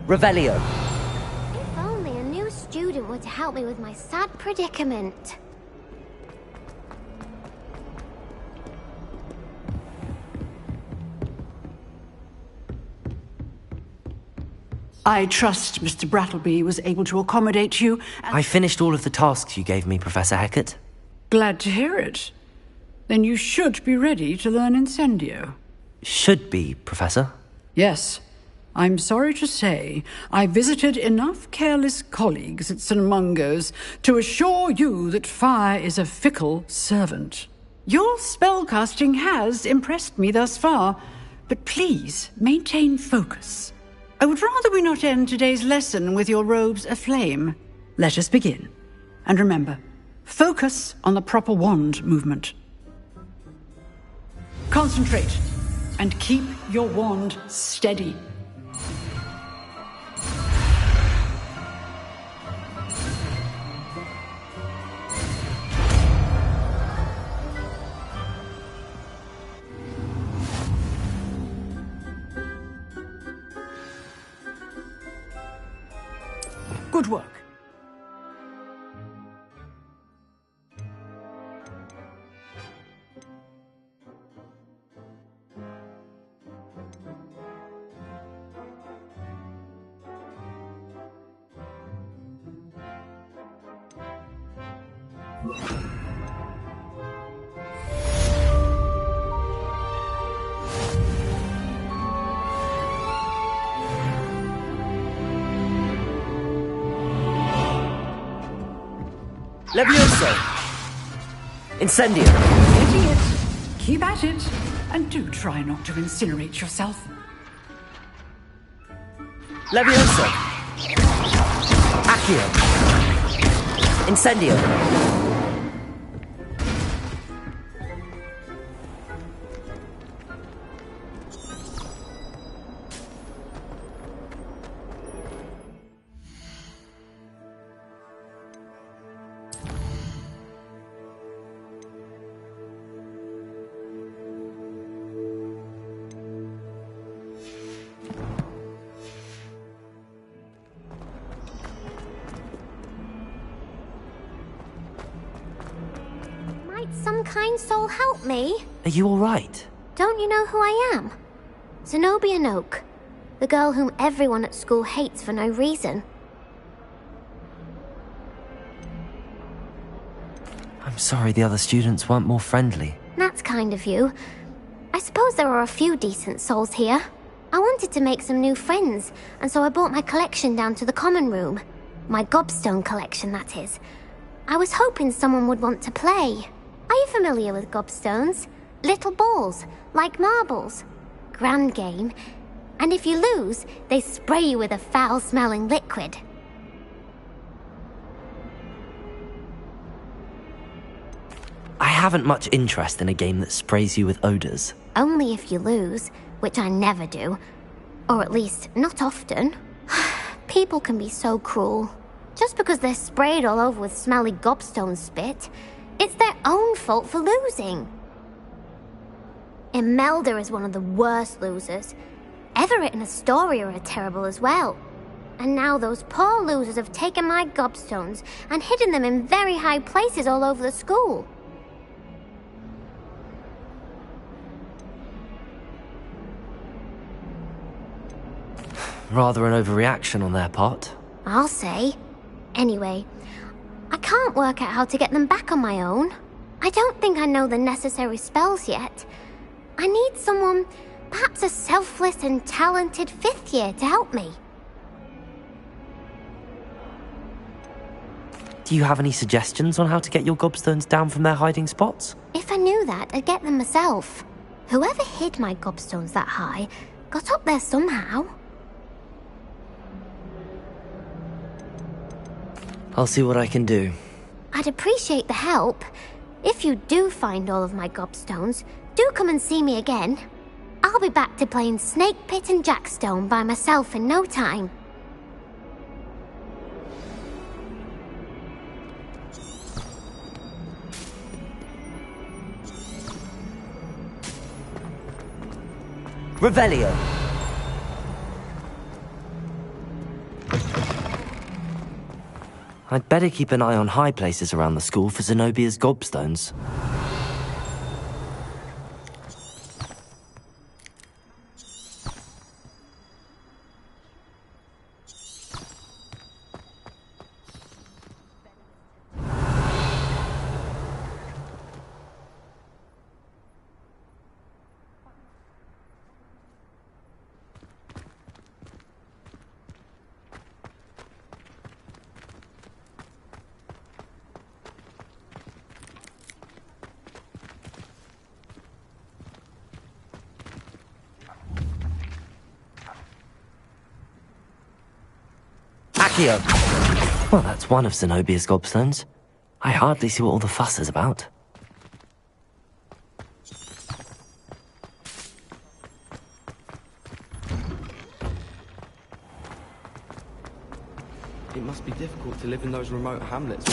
Revelio. If only a new student were to help me with my sad predicament. I trust Mr. Brattleby was able to accommodate you. I finished all of the tasks you gave me, Professor Hecat. Glad to hear it. Then you should be ready to learn Incendio. Should be, Professor. Yes. I'm sorry to say, I visited enough careless colleagues at St. Mungo's to assure you that fire is a fickle servant. Your spellcasting has impressed me thus far, but please maintain focus. I would rather we not end today's lesson with your robes aflame. Let us begin. And remember, focus on the proper wand movement. Concentrate, and keep your wand steady. Good work. Levioso! Incendio! Getting it. Keep at it. And do try not to incinerate yourself. Levioso! Accio! Incendio! Might some kind soul help me? Are you alright? Don't you know who I am? Zenobia Noak, the girl whom everyone at school hates for no reason. I'm sorry the other students weren't more friendly. That's kind of you. I suppose there are a few decent souls here. I wanted to make some new friends, and so I brought my collection down to the common room. My gobstone collection, that is. I was hoping someone would want to play. Are you familiar with gobstones? Little balls, like marbles. Grand game. And if you lose, they spray you with a foul-smelling liquid. I haven't much interest in a game that sprays you with odors. Only if you lose, which I never do. Or at least, not often. People can be so cruel. Just because they're sprayed all over with smelly gobstone spit, it's their own fault for losing. Imelda is one of the worst losers. Everett and Astoria are terrible as well. And now those poor losers have taken my gobstones and hidden them in very high places all over the school. Rather an overreaction on their part. I'll say. Anyway, I can't work out how to get them back on my own. I don't think I know the necessary spells yet. I need someone, perhaps a selfless and talented 5th year to help me. Do you have any suggestions on how to get your gobstones down from their hiding spots? If I knew that, I'd get them myself. Whoever hid my gobstones that high got up there somehow. I'll see what I can do. I'd appreciate the help. If you do find all of my gobstones, do come and see me again. I'll be back to playing Snake Pit and Jackstone by myself in no time. Revelio. I'd better keep an eye on high places around the school for Zenobia's gobstones. Accio! Well, that's one of Zenobia's gobstones. I hardly see what all the fuss is about. It must be difficult to live in those remote hamlets.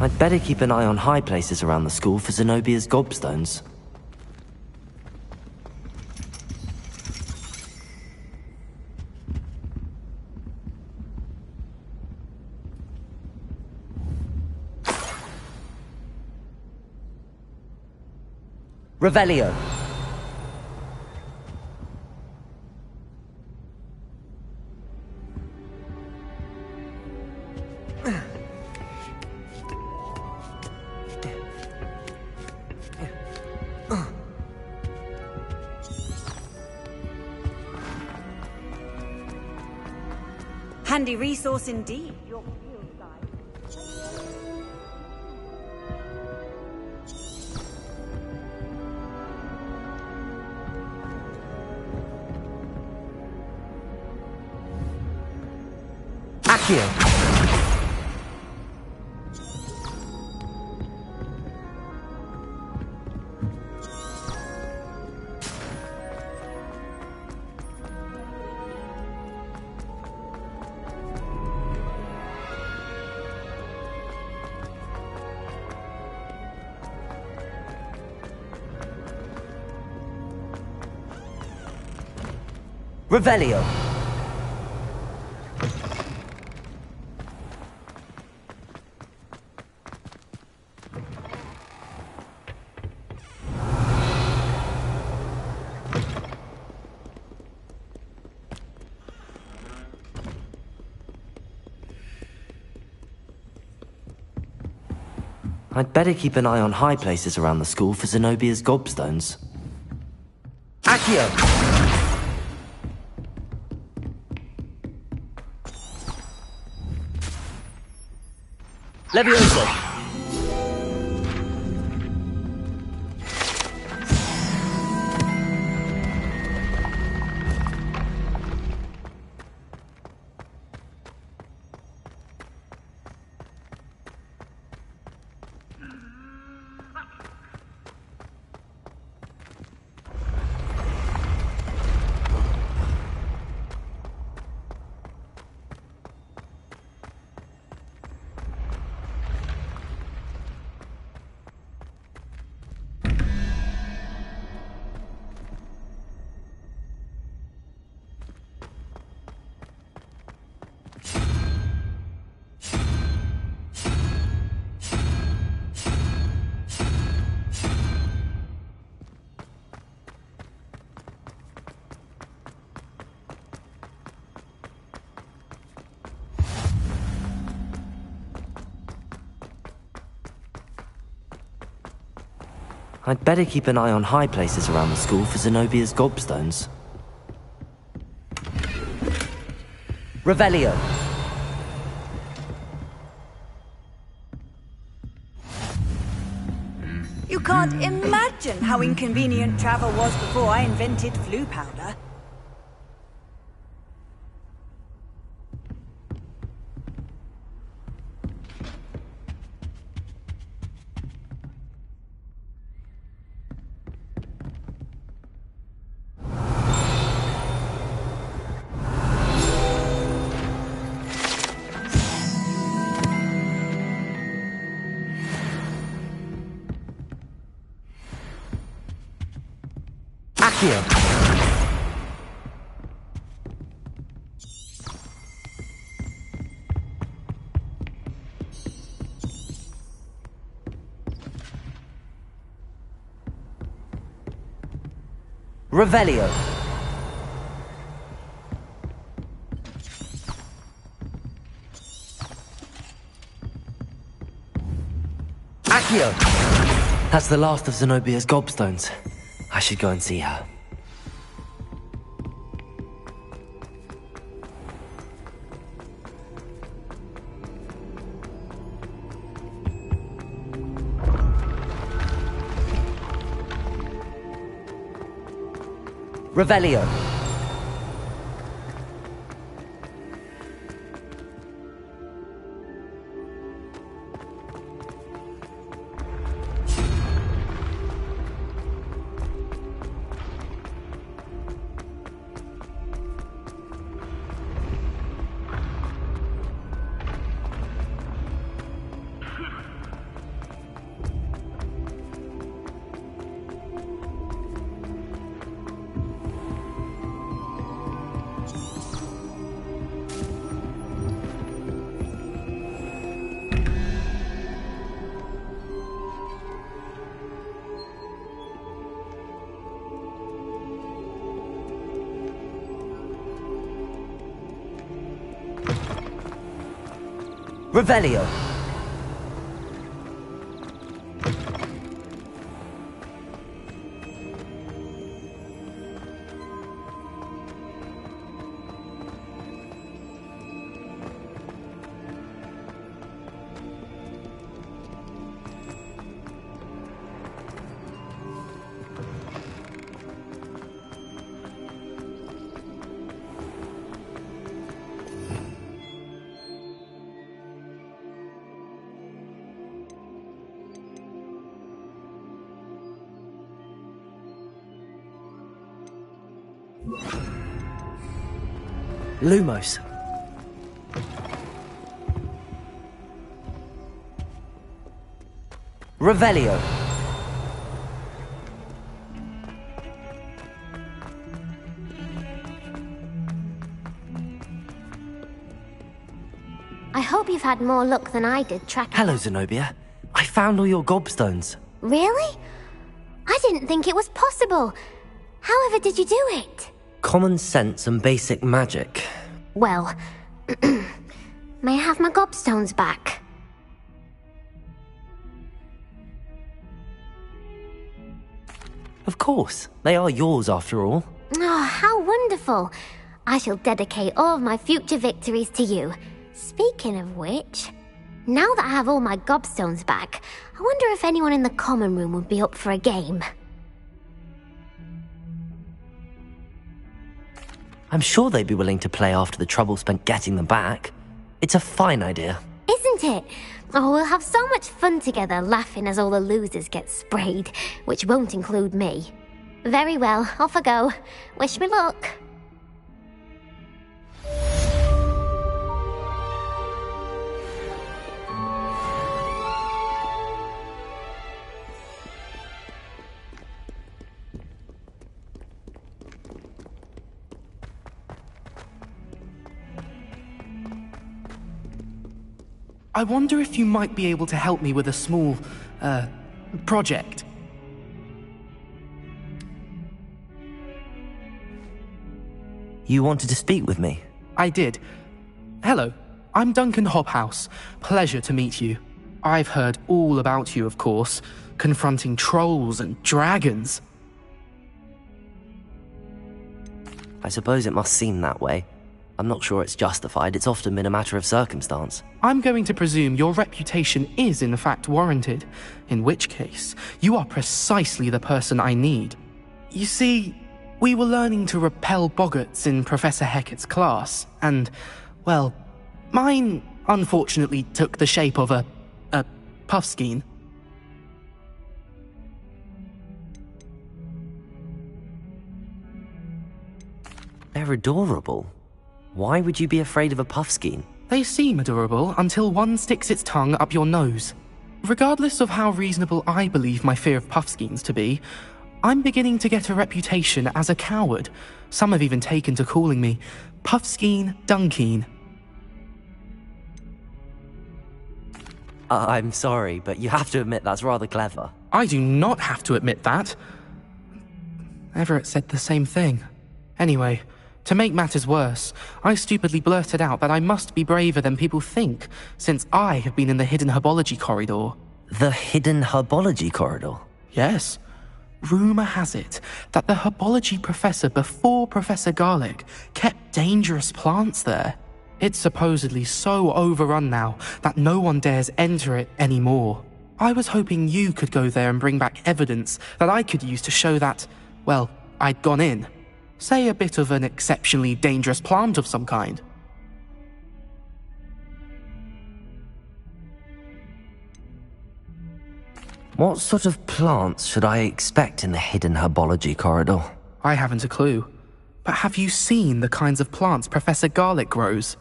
I'd better keep an eye on high places around the school for Zenobia's gobstones. Revelio. Handy resource indeed, your field guide. Accio! Revelio. I'd better keep an eye on high places around the school for Zenobia's gobstones. Accio! Levioso! I'd better keep an eye on high places around the school for Zenobia's gobstones. Revelio. You can't imagine how inconvenient travel was before I invented flu powder. Accio! Revelio! Accio! That's the last of Zenobia's gobstones. I should go and see her. Revelio. Revelio. Lumos. Revelio. I hope you've had more luck than I did tracking... Hello, Zenobia. I found all your gobstones. Really? I didn't think it was possible. However did you do it? Common sense and basic magic. Well, may I have my gobstones back? Of course. They are yours after all. Oh, how wonderful. I shall dedicate all of my future victories to you. Speaking of which, now that I have all my gobstones back, I wonder if anyone in the common room would be up for a game. I'm sure they'd be willing to play after the trouble spent getting them back. It's a fine idea. Isn't it? Oh, we'll have so much fun together, laughing as all the losers get sprayed, which won't include me. Very well, off I go. Wish me luck. I wonder if you might be able to help me with a small, project. You wanted to speak with me? I did. Hello, I'm Duncan Hobhouse. Pleasure to meet you. I've heard all about you, of course, confronting trolls and dragons. I suppose it must seem that way. I'm not sure it's justified. It's often been a matter of circumstance. I'm going to presume your reputation is in fact warranted, in which case, you are precisely the person I need. You see, we were learning to repel boggarts in Professor Hecat's class, and, well, mine unfortunately took the shape of a puffskein. They're adorable. Why would you be afraid of a puffskein? They seem adorable until one sticks its tongue up your nose. Regardless of how reasonable I believe my fear of puffskeins to be, I'm beginning to get a reputation as a coward. Some have even taken to calling me Puffskein Dunkeen. I'm sorry, but you have to admit that's rather clever. I do not have to admit that. Everett said the same thing. Anyway, to make matters worse, I stupidly blurted out that I must be braver than people think, since I have been in the hidden herbology corridor. The hidden herbology corridor? Yes. Rumour has it that the herbology professor before Professor Garlick kept dangerous plants there. It's supposedly so overrun now that no one dares enter it anymore. I was hoping you could go there and bring back evidence that I could use to show that, well, I'd gone in. Say a bit of an exceptionally dangerous plant of some kind. What sort of plants should I expect in the hidden herbology corridor? I haven't a clue. But have you seen the kinds of plants Professor Garlick grows?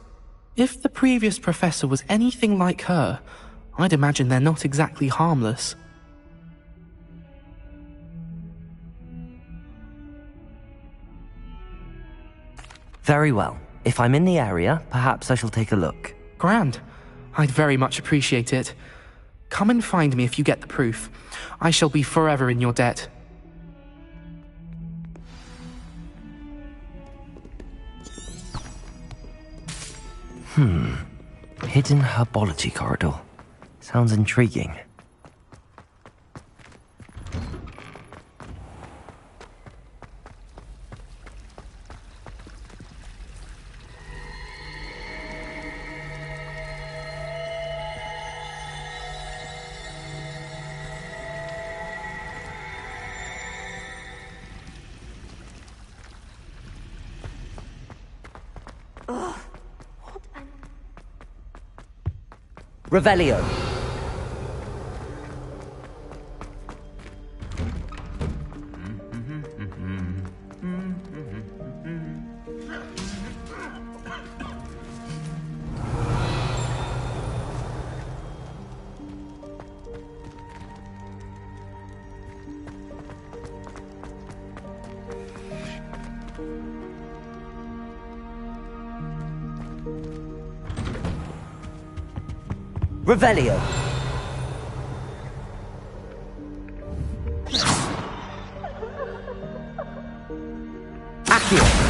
If the previous professor was anything like her, I'd imagine they're not exactly harmless. Very well. If I'm in the area, perhaps I shall take a look. Grand. I'd very much appreciate it. Come and find me if you get the proof. I shall be forever in your debt. Hidden herbology corridor. Sounds intriguing. Revelio. Revelio. Accio.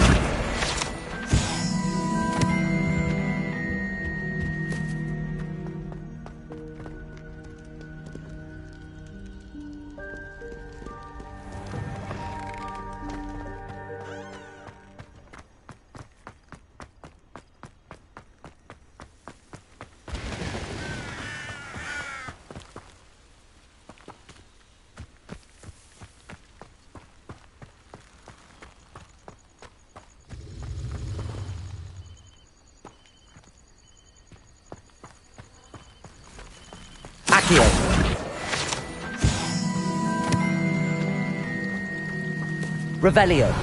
Accio. Revelio.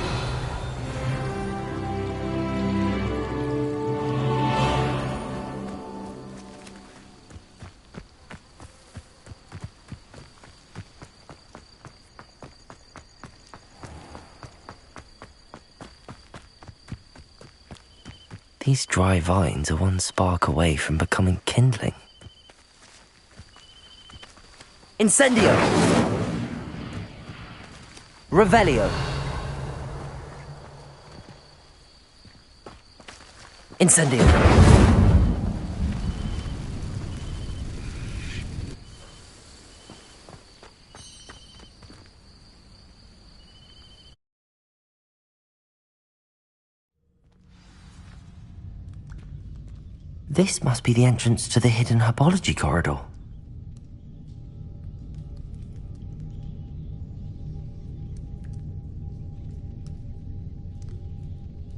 These dry vines are one spark away from becoming kindling. Incendio! Revelio! Incendio! This must be the entrance to the hidden herbology corridor.